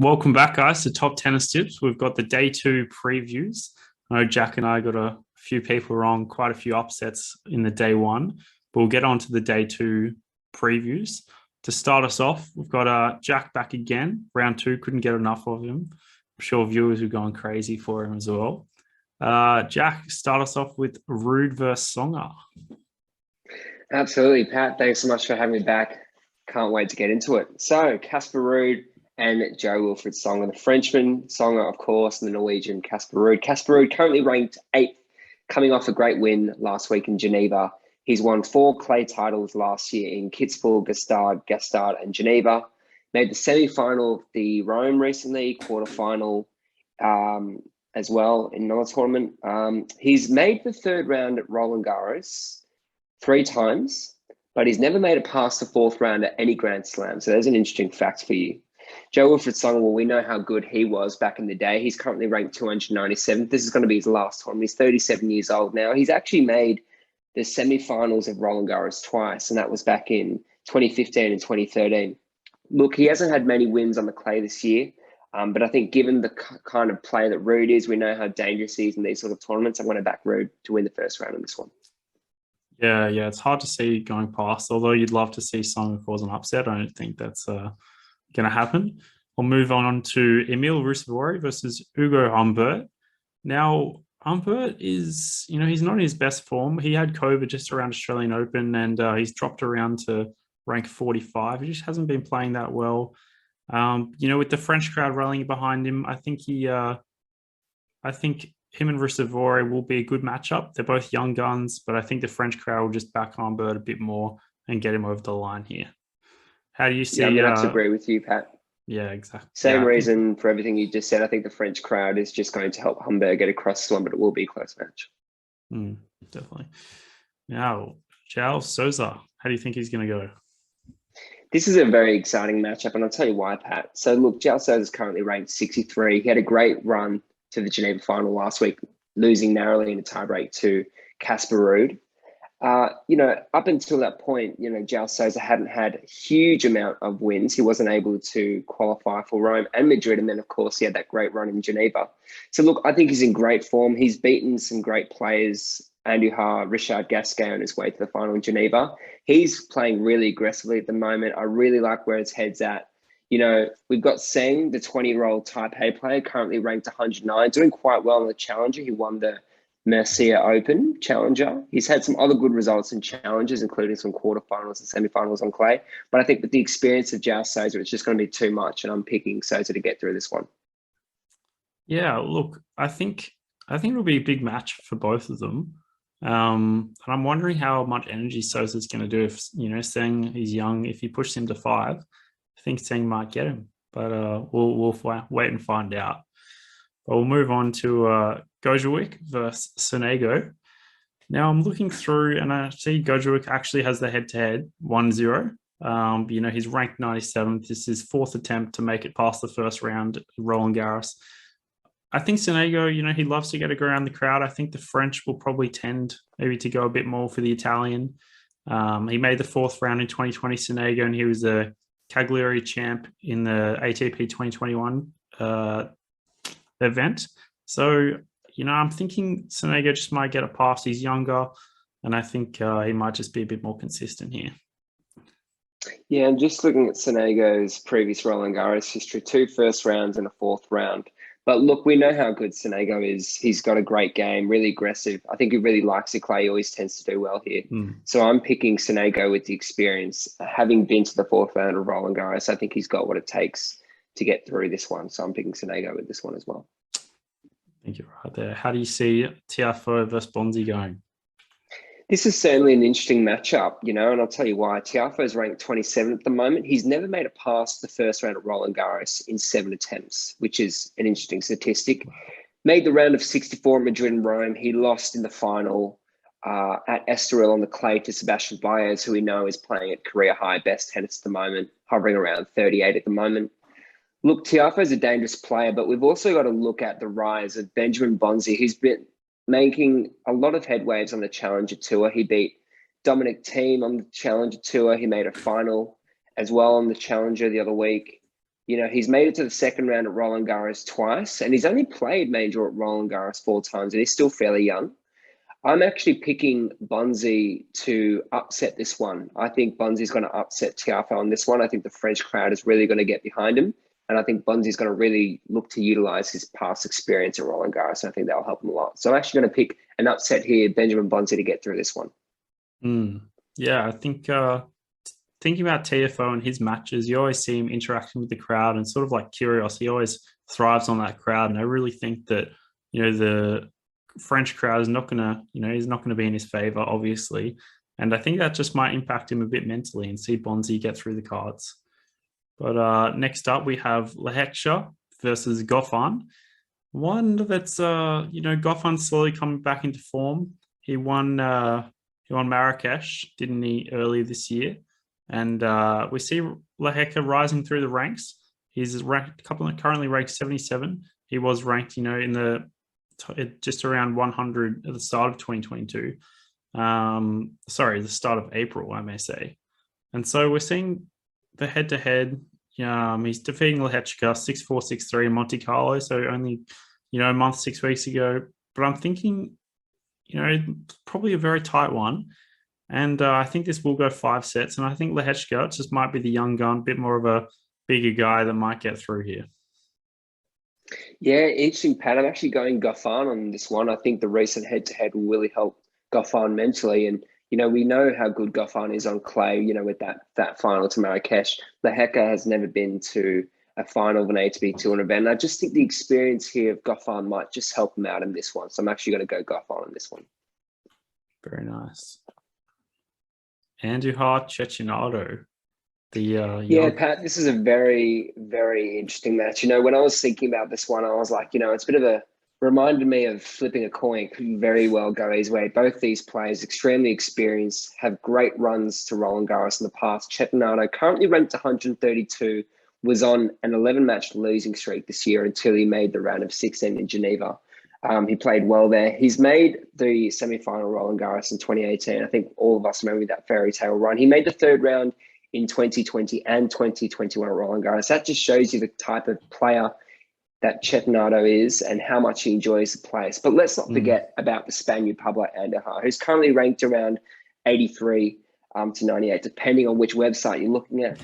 Welcome back, guys, to Top Tennis Tips. We've got the day two previews. I know Jack and I got a few people wrong, quite a few upsets in the day one, but we'll get on to the day two previews. To start us off, we've got Jack back again. Round two, couldn't get enough of him. I'm sure viewers are going crazy for him as well. Jack, start us off with Rude versus Songer. Absolutely, Pat. Thanks so much for having me back. Can't wait to get into it. So, Casper Ruud and Jo-Wilfried Tsonga, the Frenchman, Tsonga, of course, and the Norwegian Casper Ruud. Casper Ruud currently ranked 8th, coming off a great win last week in Geneva. He's won 4 clay titles last year in Kitzbühel, Gstaad, and Geneva. Made the semi-final of the Rome recently, quarter-final as well in another tournament. He's made the third round at Roland Garros 3 times, but he's never made it past the 4th round at any Grand Slam. So there's an interesting fact for you. Jo-Wilfried Tsonga, well, we know how good he was back in the day. He's currently ranked 297th. This is going to be his last tournament. He's 37 years old now. He's actually made the semi-finals of Roland Garros twice, and that was back in 2015 and 2013. Look, he hasn't had many wins on the clay this year, but I think given the kind of player that Ruud is, we know how dangerous he is in these sort of tournaments. I'm going to back Ruud to win the first round in this one. Yeah, it's hard to see going past, although you'd love to see Songer cause an upset. I don't think that's going to happen. We'll move on to Emil Rusevoir versus Hugo Humbert. Now, Humbert is, he's not in his best form. He had COVID just around Australian Open, and he's dropped around to rank 45. He just hasn't been playing that well. With the French crowd rallying behind him, I think him and Rusevoir will be a good matchup. They're both young guns, but I think the French crowd will just back Humbert a bit more and get him over the line here. How do you see? Yeah, I'm going to have to agree with you, Pat. Yeah, exactly. Same reason for everything you just said. I think the French crowd is just going to help Humbert get across this one, but it will be a close match. Definitely. Now, Souza, how do you think he's going to go? This is a very exciting matchup, and I'll tell you why, Pat. So, look, Souza is currently ranked 63. He had a great run to the Geneva final last week, losing narrowly in a tiebreak to Casper Ruud. Up until that point, João Souza hadn't had a huge amount of wins. He wasn't able to qualify for Rome and Madrid. And then, of course, he had that great run in Geneva. So, look, I think he's in great form. He's beaten some great players, Andujar, Richard Gasquet on his way to the final in Geneva. He's playing really aggressively at the moment. I really like where his head's at. We've got Seng, the 20-year-old Taipei player, currently ranked 109, doing quite well in the Challenger. He won the Mercia Open Challenger. He's had some other good results in challenges, including some quarterfinals and semifinals on clay. But I think with the experience of João Souza, it's just going to be too much, and I'm picking Souza to get through this one. Yeah, look, I think it'll be a big match for both of them. And I'm wondering how much energy Souza's going to do if, Seng, he's young. If he pushes him to 5, I think Seng might get him. But we'll wait and find out. But we'll move on to Gojawick versus Sunego. Now I'm looking through and I see Gojawick actually has the head-to-head 1-0. He's ranked 97th. This is his 4th attempt to make it past the first round at Roland Garros. I think Sunego, he loves to get around the crowd. I think the French will probably tend maybe to go a bit more for the Italian. He made the 4th round in 2020 Sunego, and he was a Cagliari champ in the ATP 2021 event. So, I'm thinking Sunego just might get it past. He's younger, and I think he might just be a bit more consistent here. Yeah, and just looking at Sunego's previous Roland Garros history, 2 first rounds and a 4th round. But look, we know how good Sunego is. He's got a great game, really aggressive. I think he really likes the clay. He always tends to do well here. So I'm picking Sunego with the experience. Having been to the 4th round of Roland Garros, I think he's got what it takes to get through this one. So I'm picking Sunego with this one as well. I think you're right there. How do you see Tiafoe versus Bonzi going? This is certainly an interesting matchup, and I'll tell you why. Tiafoe is ranked 27 at the moment. He's never made it past the first round at Roland Garros in 7 attempts, which is an interesting statistic. Made the round of 64 at Madrid and Rome. He lost in the final at Estoril on the clay to Sebastian Baez, who we know is playing at career high best tennis at the moment, hovering around 38 at the moment. Look, Tiafoe is a dangerous player, but we've also got to look at the rise of Benjamin Bonzi, who's been making a lot of headwaves on the Challenger Tour. He beat Dominic Thiem on the Challenger Tour. He made a final as well on the Challenger the other week. he's made it to the second round at Roland Garros twice, and he's only played major at Roland Garros 4 times, and he's still fairly young. I'm actually picking Bonzi to upset this one. I think Bonzi's going to upset Tiafoe on this one. I think the French crowd is really going to get behind him. And I think Bonzi's going to really look to utilize his past experience at Roland Garros. And I think that'll help him a lot. So I'm actually going to pick an upset here, Benjamin Bonzi, to get through this one. Yeah, I think thinking about Tiafoe and his matches, you always see him interacting with the crowd and sort of like Kyrgios. He always thrives on that crowd. And I really think that, the French crowd is not going to, he's not going to be in his favor, obviously. And I think that just might impact him a bit mentally and see Bonzi get through the cards. But next up, we have Hecha versus Gofan. One that's, Gofan slowly coming back into form. He won Marrakesh, didn't he, earlier this year? And we see Hecha rising through the ranks. He's currently ranked 77. He was ranked, in the just around 100 at the start of 2022. The start of April, I may say. And so we're seeing the head-to-head. He's defeating Lehechka 6-4, 6-3 in Monte Carlo, so only, a month, 6 weeks ago. But I'm thinking, probably a very tight one. And I think this will go 5 sets. And I think Lehechka just might be the young gun, a bit more of a bigger guy that might get through here. Yeah, interesting, Pat. I'm actually going Gofan on this one. I think the recent head-to-head will really help Gofan mentally. And, we know how good Gofan is on clay, with that final to Marrakesh. Hecha has never been to a final of an ATP Tour event. And I just think the experience here of Gofan might just help him out in this one. So I'm actually going to go Gofan on this one. Very nice. Andujar Cecchinato. Pat, this is a very, very interesting match. When I was thinking about this one, I was like, it's a bit of a reminded me of flipping a coin. Could very well go his way. Both these players, extremely experienced, have great runs to Roland Garros in the past. Cecchinato, currently ranked 132, was on an 11-match losing streak this year until he made the round of 16 in Geneva. He played well there. He's made the semi-final Roland Garros in 2018. I think all of us remember that fairy tale run. He made the third round in 2020 and 2021 at Roland Garros. That just shows you the type of player that Cecchinato is and how much he enjoys the place. But let's not forget about the Spaniard Pablo Andujar, who's currently ranked around 83 to 98, depending on which website you're looking at.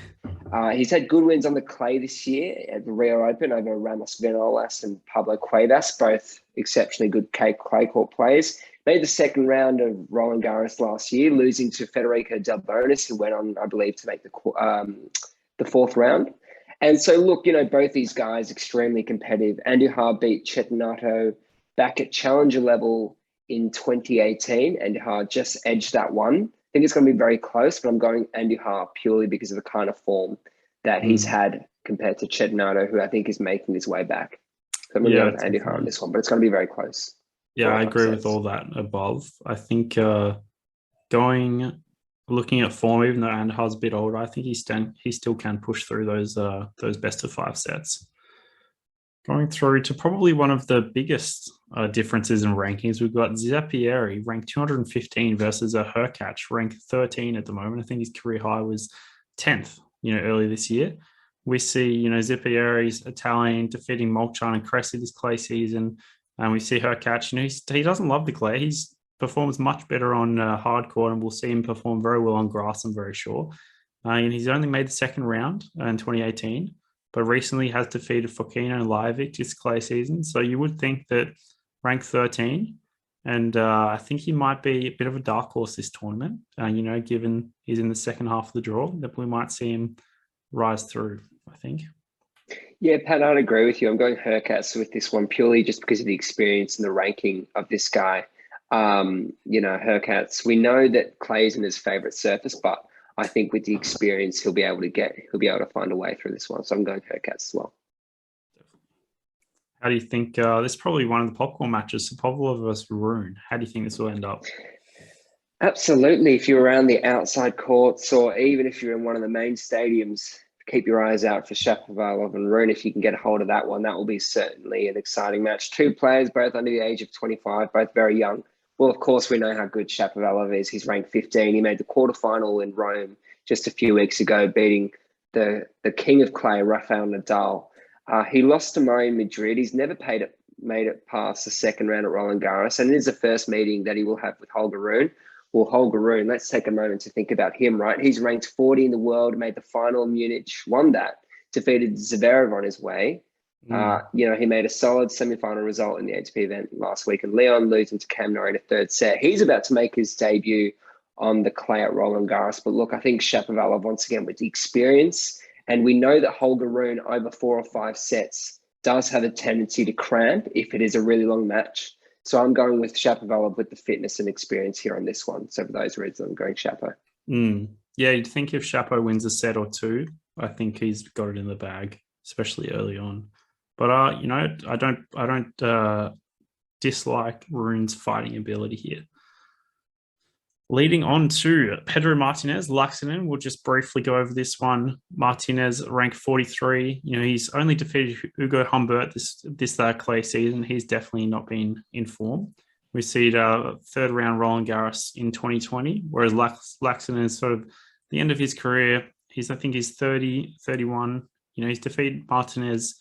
He's had good wins on the clay this year at the Rio Open over Ramos Vinolas and Pablo Cuevas, both exceptionally good clay court players. Made the second round of Roland Garros last year, losing to Federico Del Bonis, who went on, I believe, to make the fourth round. And so, look, both these guys extremely competitive. Andujar beat Cecchinato back at challenger level in 2018. Andujar just edged that one. I think it's going to be very close, but I'm going Andujar purely because of the kind of form that he's had compared to Cecchinato, who I think is making his way back. So I'm going to go with Andujar on this one, but it's going to be very close. Yeah, I agree with all that above. I think looking at form, even though Andujar's a bit older, I think he still can push through those best of 5 sets. Going through to probably one of the biggest differences in rankings, we've got Zappieri ranked 215 versus a Hurkacz ranked 13 at the moment. I think his career high was 10th, earlier this year. We see, Zappieri's Italian defeating Mulcain and Cressy this clay season. And we see Hurkacz, he doesn't love the clay. He performs much better on hard court, and we'll see him perform very well on grass, I'm very sure. And he's only made the second round in 2018, but recently has defeated Fokino and Lajovic this clay season. So you would think that ranked 13, and I think he might be a bit of a dark horse this tournament, given he's in the second half of the draw, that we might see him rise through, I think. Yeah, Pat, I'd agree with you. I'm going Hurkacz with this one purely just because of the experience and the ranking of this guy. Hurkacz, we know that clay isn't his favorite surface, but I think with the experience he'll be able to find a way through this one. So I'm going Hurkacz as well. How do you think this is probably one of the popcorn matches, Sapolova versus Rune? How do you think this will end up? Absolutely. If you're around the outside courts, or even if you're in one of the main stadiums, keep your eyes out for Shapovalov and Rune. If you can get a hold of that one, that will be certainly an exciting match. 2 players, both under the age of 25, both very young. Well, of course, we know how good Shapovalov is. He's ranked 15. He made the quarterfinal in Rome just a few weeks ago, beating the king of clay, Rafael Nadal. He lost to Murray in Madrid. He's never made it past the second round at Roland Garros, and it is the first meeting that he will have with Holger Rune. Well, Holger Rune, let's take a moment to think about him, right? He's ranked 40 in the world, made the final in Munich, won that, defeated Zverev on his way. He made a solid semi-final result in the ATP event last week, and Leon losing to Cam Norrie in a third set. He's about to make his debut on the clay at Roland Garros. But look, I think Shapovalov, once again, with the experience, and we know that Holger Rune over 4 or 5 sets does have a tendency to cramp if it is a really long match. So I'm going with Shapovalov with the fitness and experience here on this one. So for those reasons, I'm going Shapo. Yeah, you'd think if Shapo wins a set or two, I think he's got it in the bag, especially early on. But I don't dislike Rune's fighting ability here. Leading on to Pedro Martinez, Luxem. We'll just briefly go over this one. Martinez ranked 43. He's only defeated Hugo Humbert this clay season. He's definitely not been in form. We see the third round Roland Garros in 2020, whereas Luxem is sort of the end of his career. I think he's 30, 31. He's defeated Martinez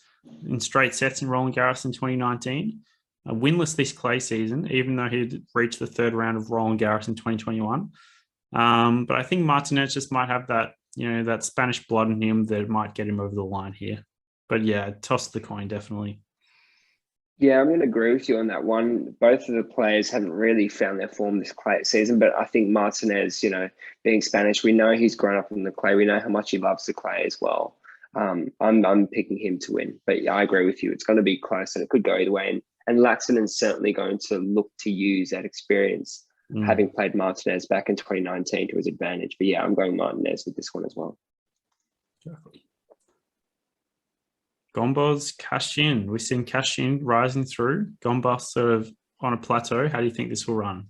in straight sets in Roland Garros in 2019. Winless this clay season, even though he'd reached the third round of Roland Garros in 2021. But I think Martinez just might have that, that Spanish blood in him that might get him over the line here. But yeah, toss the coin, definitely. Yeah, I'm going to agree with you on that one. Both of the players haven't really found their form this clay season, but I think Martinez, being Spanish, we know he's grown up in the clay. We know how much he loves the clay as well. I'm picking him to win, but yeah, I agree with you. It's going to be close and it could go either way. And Luxem is certainly going to look to use that experience, having played Martinez back in 2019 to his advantage. But yeah, I'm going Martinez with this one as well. Exactly. Gombos, Cashin. We've seen Cashin rising through. Gombos sort of on a plateau. How do you think this will run?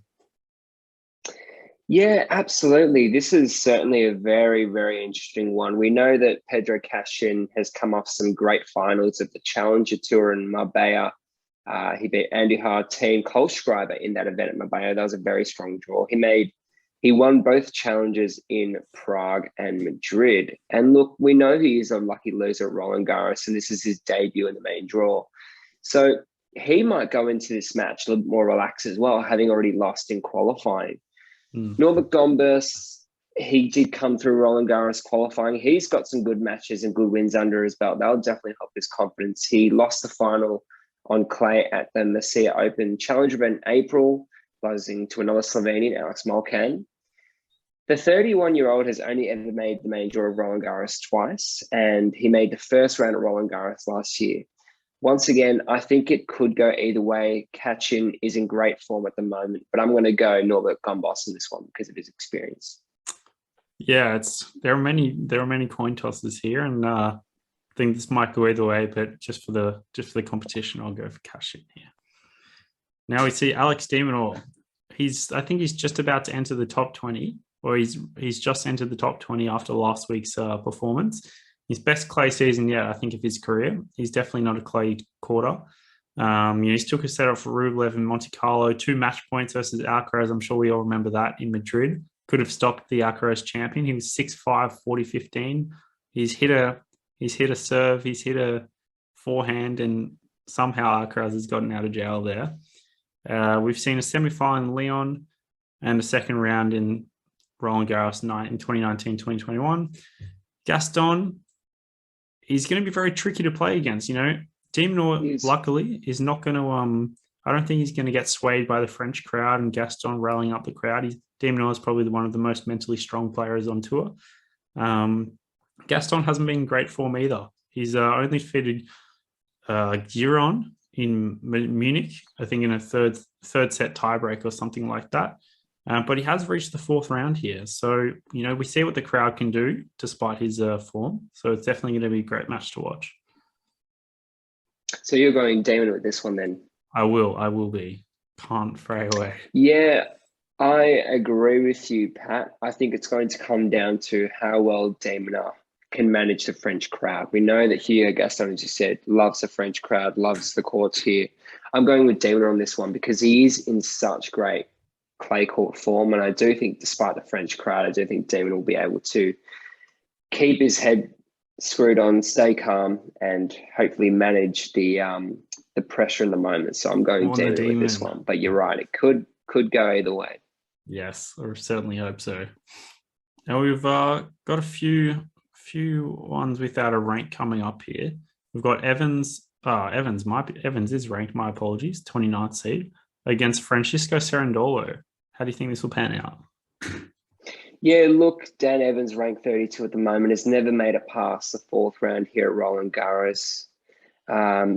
Yeah, absolutely. This is certainly a very, very interesting one. We know that Pedro Cashin has come off some great finals of the Challenger Tour in Marbella. He beat Andy Hart, Team Kohlschreiber in that event at Marbella. That was a very strong draw. He won both challenges in Prague and Madrid. And look, we know he is a lucky loser at Roland Garros, and this is his debut in the main draw. So he might go into this match a little bit more relaxed as well, having already lost in qualifying. Norbert Gombos, he did come through Roland Garros qualifying. He's got some good matches and good wins under his belt. That'll definitely help his confidence. He lost the final on clay at the Murcia Open Challenger event in April, losing to another Slovenian, Alex Mulcain. The 31-year-old has only ever made the main draw of Roland Garros twice, and he made the first round at Roland Garros last year. Once again, I think it could go either way. Kachin is in great form at the moment, but I'm going to go Norbert Gombos in this one because of his experience. Yeah, there are many coin tosses here, and I think this might go either way. But just for the competition, I'll go for Kachin here. Now we see Alex Demonol. I think he's just about to enter the top 20, or he's just entered the top 20 after last week's performance. His best clay season yet, I think, of his career. He's definitely not a clay quarter. He's took a set off for Rublev in Monte Carlo, 2 match points versus Alcaraz. I'm sure we all remember that in Madrid. Could have stopped the Alcaraz champion. He was 6'5", 40-15. He's hit a serve, he's hit a forehand, and somehow Alcaraz has gotten out of jail there. We've seen a semi-final in Lyon and a second round in Roland Garros in 2019-2021. Gaston, he's going to be very tricky to play against. Demonol, luckily, is not going to. I don't think he's going to get swayed by the French crowd and Gaston rallying up the crowd. Demonol is probably one of the most mentally strong players on tour. Gaston hasn't been in great form either. He's only defeated Giron in Munich, I think in a third set tiebreak or something like that. But he has reached the 4th round here. So, we see what the crowd can do despite his form. So it's definitely going to be a great match to watch. So you're going Damon with this one then? I will be. Can't fray away. Yeah, I agree with you, Pat. I think it's going to come down to how well Damon can manage the French crowd. We know that here, Gaston, as you said, loves the French crowd, loves the courts here. I'm going with Damon on this one because he is in such great clay court form. And I do think despite the French crowd, I do think Damon will be able to keep his head screwed on, stay calm, and hopefully manage the pressure in the moment. So I'm going On the Demon with this Demon. one. But you're right, it could go either way. Yes, I certainly hope so. Now we've got a few ones without a rank coming up here. We've got Evans. Evans is ranked. My apologies. 29th seed against Francisco Cerundolo. How do you think this will pan out? Yeah, look, Dan Evans, ranked 32 at the moment, has never made it past the fourth round here at Roland Garros.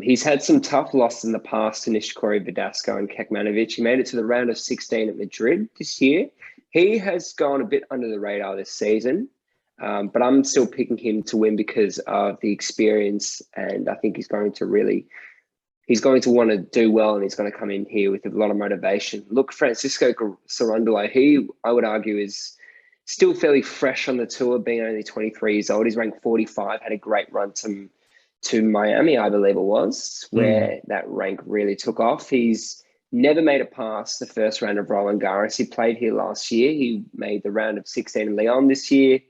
He's had some tough losses in the past to Nishikori, Verdasco, and Kekmanovic. He made it to the round of 16 at Madrid this year. He has gone a bit under the radar this season, but I'm still picking him to win because of the experience, and I think he's going to want to do well, and he's going to come in here with a lot of motivation. Look, Francisco Cerundolo, I would argue is still fairly fresh on the tour, being only 23 years old. He's ranked 45, had a great run to Miami, I believe it was, where that rank really took off. He's never made it past the first round of Roland Garros. He played here last year. He made the round of 16 in Lyon this year,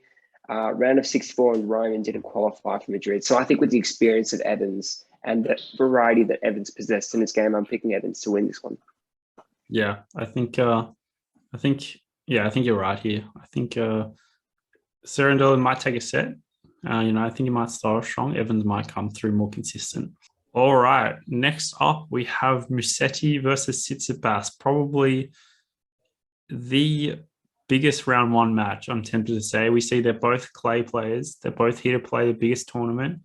round of 64 in Rome, and didn't qualify for Madrid. So I think with the experience of Evans and the variety that Evans possessed in his game, I'm picking Evans to win this one. Yeah, I think you're right here. I think Cerundolo might take a set. I think he might start strong. Evans might come through more consistent. All right. Next up, we have Musetti versus Sitsi Bass. Probably the biggest round one match, I'm tempted to say. We see they're both clay players. They're both here to play the biggest tournament.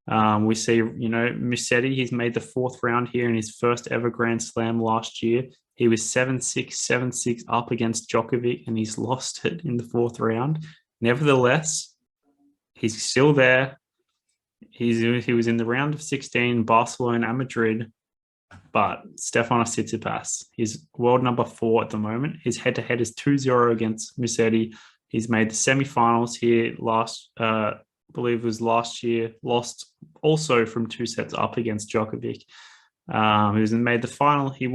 We see, Musetti, he's made the fourth round here in his first ever Grand Slam last year. He was 7-6, 7-6 up against Gojawick, and he's lost it in the fourth round. Nevertheless, he's still there. He was in the round of 16, Barcelona and Madrid, but Stefanos Tsitsipas, he's world number 4 at the moment. His head-to-head is 2-0 against Musetti. He's made the semi-finals here I believe it was last year, lost also from 2 sets up against Djokovic. He was made the final. He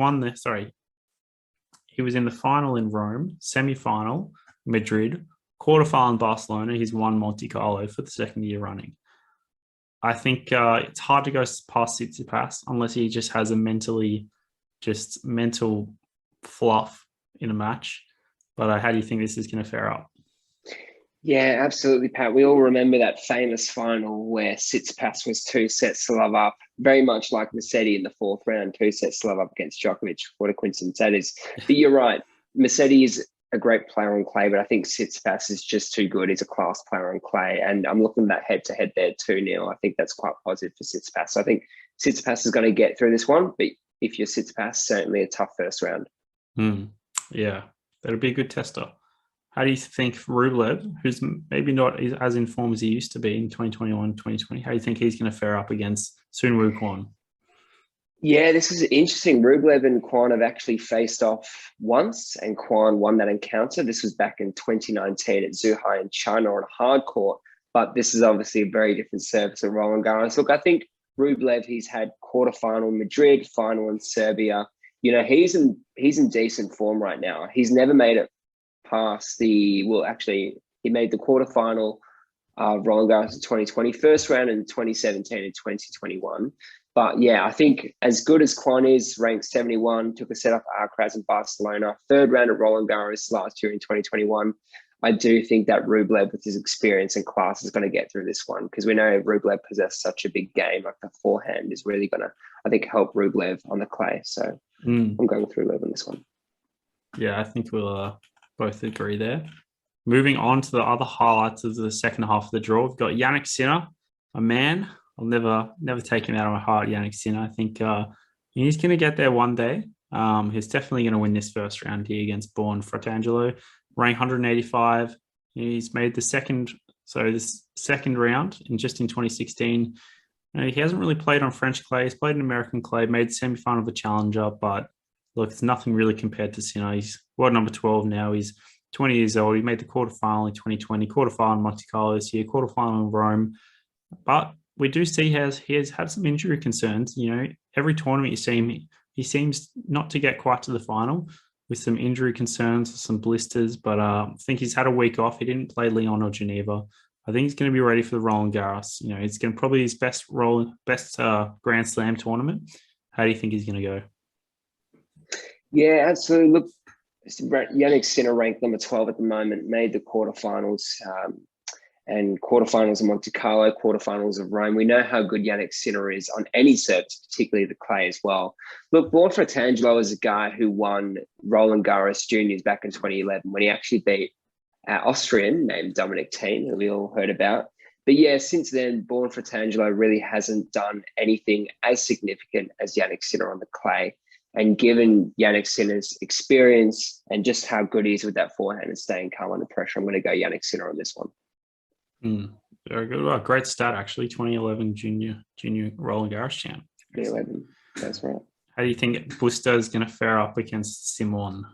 was in the final in Rome, semi-final Madrid, quarterfinal in Barcelona. He's won Monte Carlo for the second year running. I think it's hard to go past Tsitsipas unless he just has a mental fluff in a match. But how do you think this is going to fare up? Yeah, absolutely, Pat. We all remember that famous final where Tsitsipas was 2 sets to love up, very much like Musetti in the fourth round, 2 sets to love up against Djokovic. What a coincidence that is. But you're right. Musetti is a great player on clay, but I think Tsitsipas is just too good. He's a class player on clay, and I'm looking at that head-to-head there too, Neil. I think that's quite positive for Tsitsipas. So I think Tsitsipas is going to get through this one, but if you're Tsitsipas, certainly a tough first round. Yeah, that'll be a good tester. How do you think Rublev, who's maybe not as in form as he used to be in 2021, 2020, how do you think he's going to fare up against Sunwoo Kwon? Yeah, this is interesting. Rublev and Kwon have actually faced off once, and Kwon won that encounter. This was back in 2019 at Zhuhai in China on a hard court, but this is obviously a very different surface at Roland Garros. Look, I think Rublev, he's had quarterfinal in Madrid, final in Serbia. He's in decent form right now. He's never made it past he made the quarterfinal Roland Garros in 2020, first round in 2017 and 2021. But yeah, I think as good as Kwon is, ranked 71, took a set up at Alcaraz in Barcelona, third round at Roland Garros last year in 2021. I do think that Rublev, with his experience and class, is going to get through this one, because we know Rublev possesses such a big game. Like, the forehand is really going to, I think, help Rublev on the clay. So I'm going with Rublev on this one. Yeah, I think we'll both agree there. Moving on to the other highlights of the second half of the draw, we've got Yannick Sinner, a man. I'll never take him out of my heart, Yannick Sinner. I think he's going to get there one day. He's definitely going to win this first round here against Born Fratangelo, rank 185. He's made this second round in 2016. He hasn't really played on French clay. He's played in American clay, made the semi-final of the Challenger, but look, it's nothing really compared to Sinner. He's world number 12 now. He's 20 years old. He made the quarterfinal in 2020, quarterfinal in Monte Carlo this year, quarterfinal in Rome. But we do see he has had some injury concerns. Every tournament you see him, he seems not to get quite to the final with some injury concerns, some blisters. But I think he's had a week off. He didn't play Lyon or Geneva. I think he's going to be ready for the Roland Garros. You know, it's going to probably his best Grand Slam tournament. How do you think he's going to go? Yeah, absolutely. Look, Yannick Sinner ranked number 12 at the moment, made the quarterfinals, and quarterfinals of Monte Carlo, quarterfinals of Rome. We know how good Yannick Sinner is on any surface, particularly the clay as well. Look, Born Fratangelo is a guy who won Roland Garros Juniors back in 2011 when he actually beat Austrian named Dominic Thiem, who we all heard about. But yeah, since then, Born Fratangelo really hasn't done anything as significant as Yannick Sinner on the clay. And given Yannick Sinner's experience and just how good he is with that forehand and staying calm under pressure, I'm going to go Yannick Sinner on this one. Very good. Well, great start, actually. 2011 junior Roland Garros champ. 2011, that's right. How do you think Busta is going to fare up against Simon?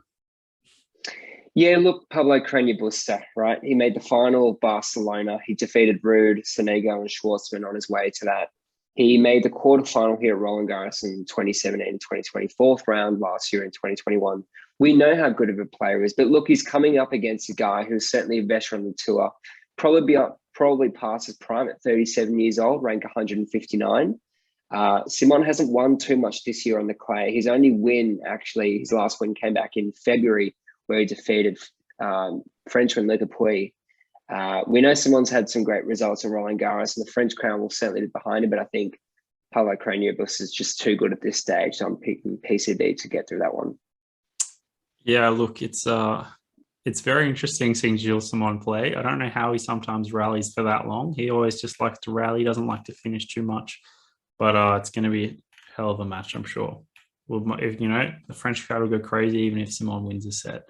Yeah, look, Pablo Carreño Busta, right? He made the final of Barcelona. He defeated Ruud, Sunego, and Schwartzman on his way to that. He made the quarterfinal here at Roland Garros in 2017 and 2020, fourth round last year in 2021. We know how good of a player he is, but look, he's coming up against a guy who's certainly a veteran on the tour, probably past his prime at 37 years old, rank 159. Simon hasn't won too much this year on the clay. His only win, actually, his last win came back in February, where he defeated Frenchman Le Puy. We know Simon's had some great results in Roland Garros, and the French crown will certainly be behind him, but I think Pablo Carreño Busta is just too good at this stage, so I'm picking PCB to get through that one. Yeah, look, it's very interesting seeing Gilles Simon play. I don't know how he sometimes rallies for that long. He always just likes to rally, doesn't like to finish too much, but it's going to be a hell of a match, I'm sure. If the French crowd will go crazy even if Simon wins a set.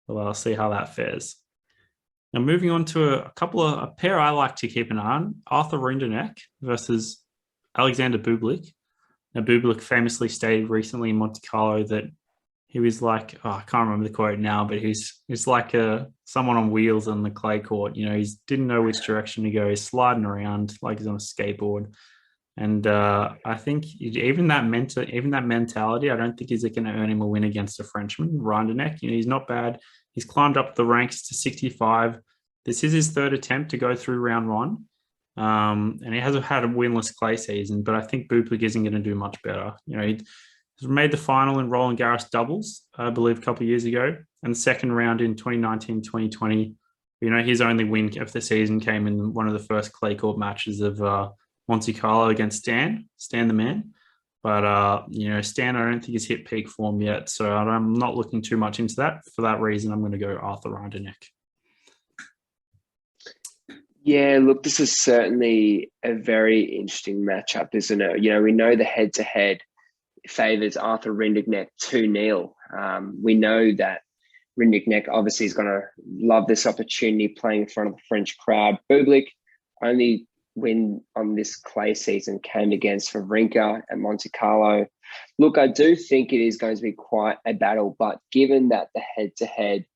Well, I'll see how that fares. Now, moving on to a pair I like to keep an eye on: Arthur Rinderneck versus Alexander Bublic. Now, Bublic famously stated recently in Monte Carlo that he was like, I can't remember the quote now, but he's like someone on wheels on the clay court. You know, he didn't know which direction to go. He's sliding around like he's on a skateboard. And I think even that mentality, I don't think is going to earn him a win against a Frenchman, Rinderneck. You know, he's not bad. He's climbed up the ranks to 65. This is his third attempt to go through round one. And he hasn't had a winless clay season, but I think Bublic isn't going to do much better. You know, he made the final in Roland Garros doubles, I believe, a couple of years ago, and the second round in 2019, 2020. You know, his only win of the season came in one of the first clay court matches of Monte Carlo against Stan the man. But, Stan, I don't think he's hit peak form yet. So I'm not looking too much into that. For that reason, I'm going to go Arthur Rinderneck. Yeah, look, this is certainly a very interesting matchup, isn't it? You know, we know the head-to-head favours Arthur Rinderneck 2-0. We know that Rinderneck obviously is going to love this opportunity playing in front of the French crowd. Bublic only win on this clay season came against Wawrinka at Monte Carlo. Look, I do think it is going to be quite a battle, but given that the head-to-head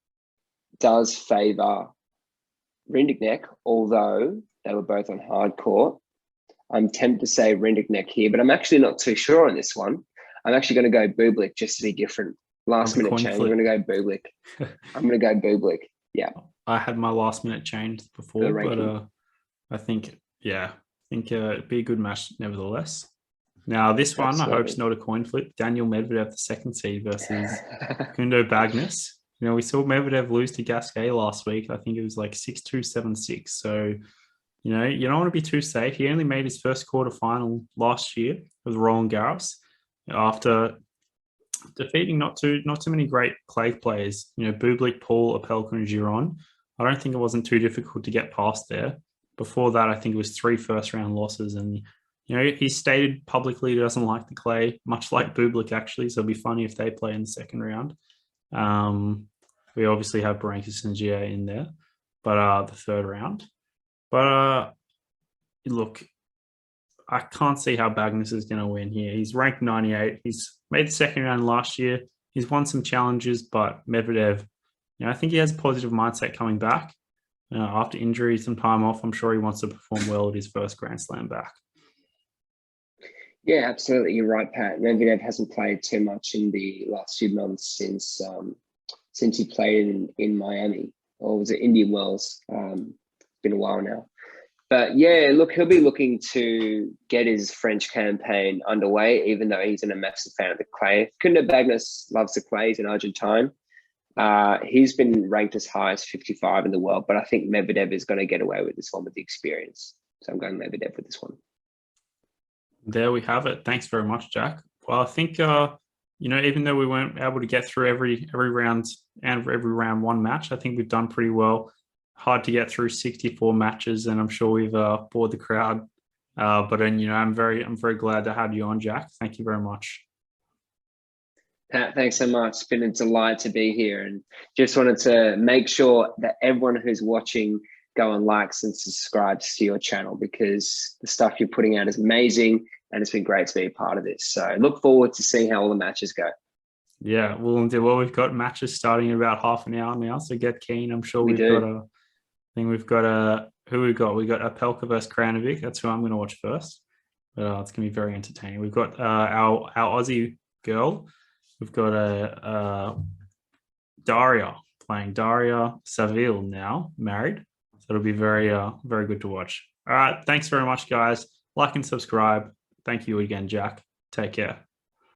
does favour Rinderneck, although they were both on hard court, I'm tempted to say Rinderneck here, but I'm actually not too sure on this one. I'm actually going to go Bublic just to be different. Last minute change. I'm going to go Bublic. I'm going to go Bublic. Yeah. I had my last minute change before, but I think it'd be a good match nevertheless. Now, this one, I hope it's not a coin flip. Daniel Medvedev, the second seed, versus Kundo Bagnis. You know, we saw Medvedev lose to Gasquet last week. I think it was like 6-2, 7-6. So, you know, you don't want to be too safe. He only made his first quarterfinal last year with Roland Garros after defeating not too many great clay players. You know, Bublic, Paul, Opelka, and Giron. I don't think it wasn't too difficult to get past there. Before that, I think it was 3 first-round losses. And, you know, he stated publicly he doesn't like the clay, much like Bublic, actually. So it'll be funny if they play in the second round. We obviously have Berankis and Gia in there, but the third round. But look, I can't see how Bagnis is going to win here. He's ranked 98. He's made the second round last year. He's won some challenges, but Medvedev, you know, I think he has a positive mindset coming back. After injury, some time off, I'm sure he wants to perform well at his first Grand Slam back. Yeah, absolutely. You're right, Pat. Medvedev hasn't played too much in the last few months since he played in Miami, or was it Indian Wells? It's been a while now. But yeah, look, he'll be looking to get his French campaign underway, even though he's a massive fan of the clay. Kunder Bagnes loves the clay. He's an Argentine. He's been ranked as high as 55 in the world, but I think Medvedev is going to get away with this one with the experience. So I'm going Medvedev with this one. There we have it. Thanks very much, Jack. Well, I think even though we weren't able to get through every round and every round one match, I think we've done pretty well. Hard to get through 64 matches, and I'm sure we've bored the crowd. But then I'm very glad to have you on, Jack. Thank you very much. Pat, thanks so much. It's been a delight to be here, and just wanted to make sure that everyone who's watching go and likes and subscribes to your channel, because the stuff you're putting out is amazing, and it's been great to be a part of this. So look forward to seeing how all the matches go. Yeah, well, we've got matches starting in about half an hour now, so get keen. I'm sure we've got who we got? We got Apelka versus Kranovic. That's who I'm going to watch first. It's going to be very entertaining. We've got our Aussie girl. We've got Daria playing Daria Saville now, married. So it'll be very good to watch. All right. Thanks very much, guys. Like and subscribe. Thank you again, Jack. Take care.